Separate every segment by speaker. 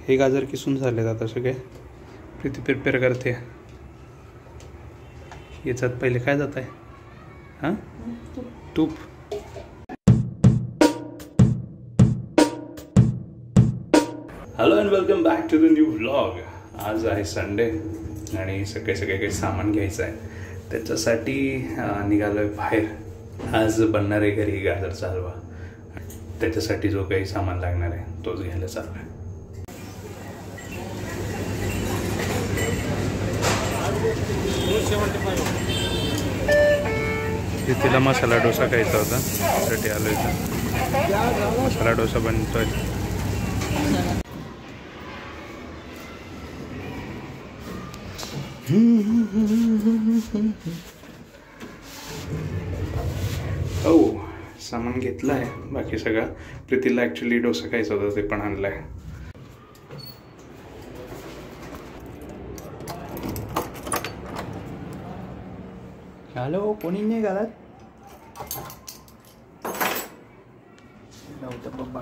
Speaker 1: हे गाजर किसून झालेत आता सगळे. प्रीती प्रिपेअर करते. याच्यात पहिले काय जात आहे? हां, तूप. Hello and welcome back to the new vlog. आज आहे संडे आणि सगळे काही सामान घ्यायचं आहे. त्याच्यासाठी निघालो आहे बाहेर. आज बनणार आहे घरी गाजरचा हलवा. त्याच्यासाठी जो काही सामान लागणार आहे तोच घ्यायला चालू आहे. तिला मसाला डोसा खायचा होता, त्यासाठी आलो इथं. मसाला डोसा बनतोय. हो, सामान घेतलं आहे बाकी सगळं. प्रीतीला ॲक्च्युली डोसा खायचा होता, ते पण आणलं आहे. हॅलो, कोणी नाही घालत बाबा.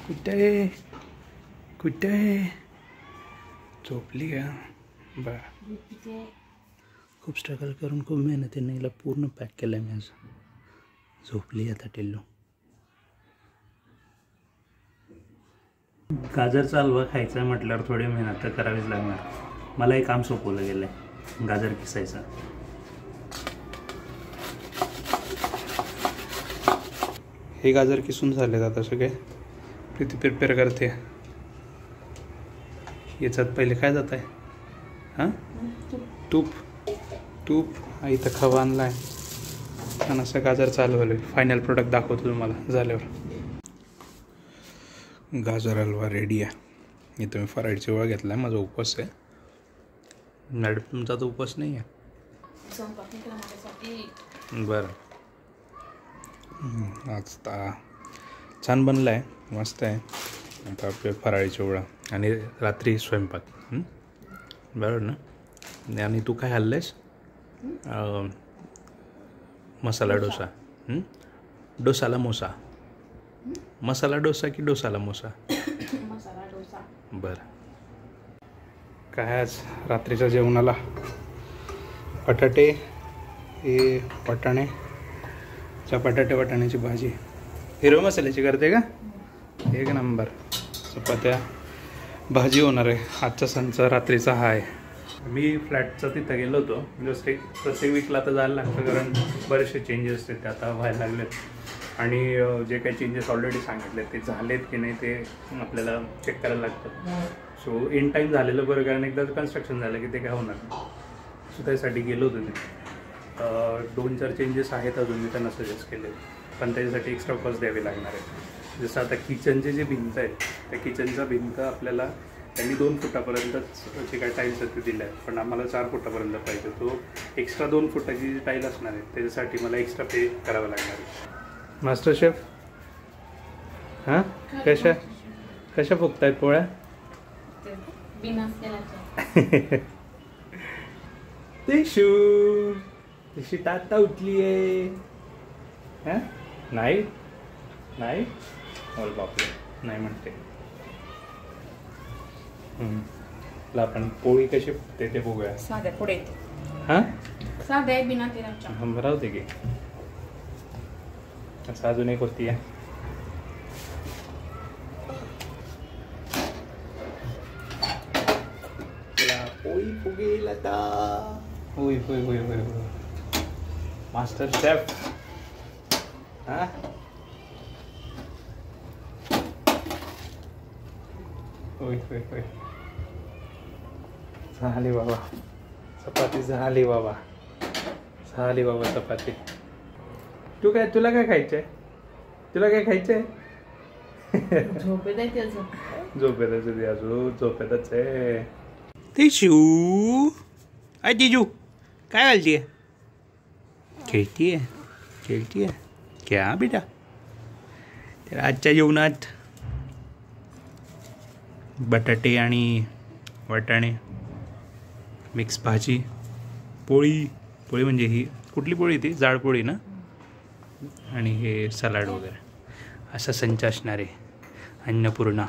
Speaker 1: कुठे कुठे झोपली का? बरं, खूप स्ट्रगल करून खूप मेहनतीने हिला पूर्ण पॅक केलं आहे मी आज. झोपली आता टिल्लू. गाजरचा हलवा खायचा आहे म्हटल्यावर थोडी मेहनत तर करावीच लागणार. मला एक काम सोपवलं गेलं आहे, गाजर किसायचं. हे गाजर किसून झालेत आता सगळे. प्रीती प्रिपेअर करते. याच्यात पहिले काय जात आहे? हां, तूप. इथं खवा आणला आहे आणि असं गाजर चालू झालं. फायनल प्रोडक्ट दाखवतो तुम्हाला झाल्यावर. गाजर हलवा रेडी आहे. इथं मी फराळी चिवडा घेतला आहे. माझा उपवास आहे. मॅडम, तुमचा तर उपवास नाही आहे? बरं. आज छान बनला आहे, मस्त आहे. आता आपले फराळी चिवडा आणि रात्री स्वयंपाक. बरोबर ना? आणि तू काय हल्लं आहेस? मसाला डोसा. डोसाला मोसा. मसाला डोसा की डोसाला मोसा?
Speaker 2: मसाला डोसा.
Speaker 1: बरं. काय आज रात्रीच्या जेवणाला? बटाटे, हे वाटाणे, वाटाण्याची भाजी. हिरव मसाल्याची करते का? एक नंबर. चपात्या, भाजी होणार आहे. आजचा सणचा रात्रीचा हा आहे. मी फ्लॅटचा तिथं गेलो होतो. जस्ट प्रत्येक वीकला आता जायला लागतं, कारण बरेचसे चेंजेस ते आता व्हायला लागलेत. आणि जे काही चेंजेस ऑलरेडी सांगितले ते झालेत की नाही ते आपल्याला चेक करायला लागतं. सो इन टाईम झालेलं बरं, कारण एकदा कन्स्ट्रक्शन झालं की ते काय होणार नाही. सो त्यासाठी गेलो होतो मी. 2-4 चेंजेस आहेत अजून मी त्यांना सजेस्ट केले, पण त्याच्यासाठी एक्स्ट्रा कॉस्ट द्यावी लागणार आहे. जसं आता किचनचे जे भिंत आहेत, त्या किचनचा भिंत आपल्याला त्यांनी 2 फुटापर्यंतच जे काय टाईल्स आहेत ते दिल्या आहेत, पण आम्हाला 4 फुटापर्यंत पाहिजे. तो एक्स्ट्रा 2 फुटाची जी टाईल असणार आहे त्याच्यासाठी मला एक्स्ट्रा पे करावं लागणार आहे. मास्टर शेफ, हां, कशा फुगतायत पोळ्या? तशी ताता उठली आहे. हां, नाही बापरे, नाही म्हणते. आपण पोळी कशी फुगते ते बघूया.
Speaker 2: साध्या पुढे.
Speaker 1: हां,
Speaker 2: साध्या बिना तेलाच्या.
Speaker 1: राहते की असं अजून एक होती आहे. पोळी फुगेल आता. होय. Master chef. हां, होय. झाली बाबा चपाती, झाली बाबा चपाती. तुला काय खायचंय? झोपेतच आहे. तिशू, जिजू काय घालतीये? खेळतीये क्या बेटा? तर आजच्या जेवणात बटाटे आणि वाटाणे मिक्स भाजी, पोळी म्हणजे ही कुठली पोळी ती? जाड पोळी ना? आणि हे सलाड वगैरे. असा संच असणार आहे अन्नपूर्णा.